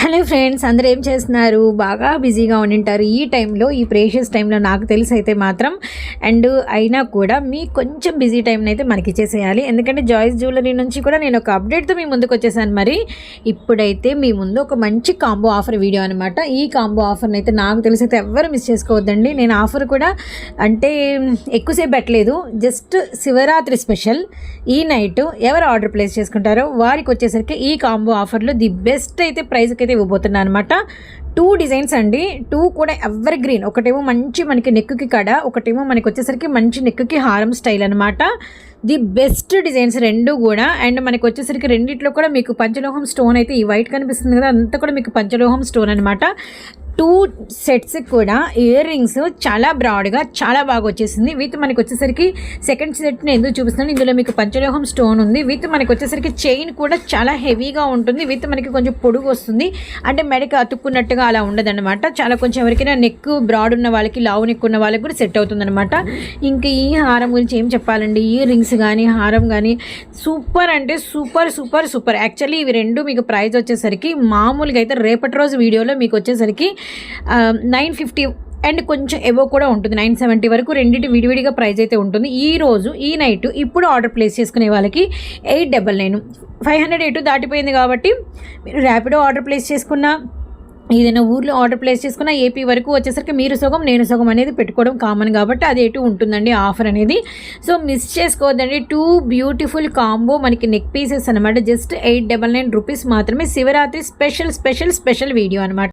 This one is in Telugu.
హలో ఫ్రెండ్స్, అందరూ ఏం చేస్తున్నారు? బాగా బిజీగా ఉండింటారు ఈ టైంలో, ఈ ప్రేషియస్ టైంలో నాకు తెలిసి అయితే మాత్రం. అండ్ అయినా కూడా మీ కొంచెం బిజీ టైంని అయితే మనకి ఇచ్చేసేయాలి. ఎందుకంటే జాయ్స్ జ్యువెలరీ నుంచి కూడా నేను ఒక అప్డేట్తో మీ ముందుకు వచ్చేసాను. మరి ఇప్పుడైతే మీ ముందు ఒక మంచి కాంబో ఆఫర్ వీడియో అనమాట. ఈ కాంబో ఆఫర్ని అయితే నాకు తెలిసి అయితే ఎవ్వరు మిస్ చేసుకోవద్దండి. నేను ఆఫర్ కూడా అంటే ఎక్కువసేపు పెట్టలేదు, జస్ట్ శివరాత్రి స్పెషల్. ఈ నైట్ ఎవరు ఆర్డర్ ప్లేస్ చేసుకుంటారో వారికి వచ్చేసరికి ఈ కాంబో ఆఫర్లో ది బెస్ట్ అయితే ప్రైస్కి అయితే ఇవ్వబోతున్నాను అనమాట. 2 డిజైన్స్ అండి, 2 కూడా ఎవర్ గ్రీన్. ఒకటేమో మంచి మనకి నెక్కి కడ, ఒకటేమో మనకి వచ్చేసరికి మంచి నెక్కి హారం స్టైల్ అనమాట. ది బెస్ట్ డిజైన్స్ రెండు కూడా. అండ్ మనకి వచ్చేసరికి రెండిట్లో కూడా మీకు పంచలోహం స్టోన్ అయితే, ఈ వైట్ కనిపిస్తుంది కదా, అంతా కూడా మీకు పంచలోహం స్టోన్ అనమాట. 2 సెట్స్ కూడా ఇయర్ రింగ్స్ చాలా బ్రాడ్గా చాలా బాగా వచ్చేసింది. విత్ మనకి వచ్చేసరికి సెకండ్ సెట్ని ఎందుకు చూపిస్తున్నాను, ఇందులో మీకు పంచలోహం స్టోన్ ఉంది. విత్ మనకి వచ్చేసరికి చైన్ కూడా చాలా హెవీగా ఉంటుంది. విత్ మనకి కొంచెం పొడుగు వస్తుంది, అంటే మెడకి అతుక్కున్నట్టుగా అలా ఉండదన్నమాట. చాలా కొంచెం ఎవరికైనా నెక్ బ్రాడ్ ఉన్న వాళ్ళకి, లావు నెక్ ఉన్న వాళ్ళకి కూడా సెట్ అవుతుంది అనమాట. ఇంకా ఈ హారం గురించి ఏం చెప్పాలండి, ఇయర్ రింగ్స్ కానీ హారం కానీ సూపర్ అంటే సూపర్ సూపర్ సూపర్. యాక్చువల్లీ ఇవి రెండు మీకు ప్రైస్ వచ్చేసరికి మామూలుగా అయితే రేపటి రోజు వీడియోలో మీకు వచ్చేసరికి 950 అండ్ కొంచెం ఎబో కూడా ఉంటుంది, 970 వరకు రెండింటి విడివిడిగా ప్రైస్ అయితే ఉంటుంది. ఈ రోజు ఈ నైట్ ఇప్పుడు ఆర్డర్ ప్లేస్ చేసుకునే వాళ్ళకి 899, 500 దాటిపోయింది కాబట్టి మీరు ర్యాపిడో ఆర్డర్ ప్లేస్ చేసుకున్న, ఏదైనా ఊర్లో ఆర్డర్ ప్లేస్ చేసుకున్న ఏపీ వరకు వచ్చేసరికి మీరు సగం నేను సగం అనేది పెట్టుకోవడం కామన్ కాబట్టి అది ఎటు ఉంటుందండి ఆఫర్ అనేది. సో మిస్ చేసుకోవద్దండి. 2 బ్యూటిఫుల్ కాంబో మనకి నెక్ పీసెస్ అనమాట. జస్ట్ 899 రూపీస్ మాత్రమే. Shivaratri special special special video అనమాట.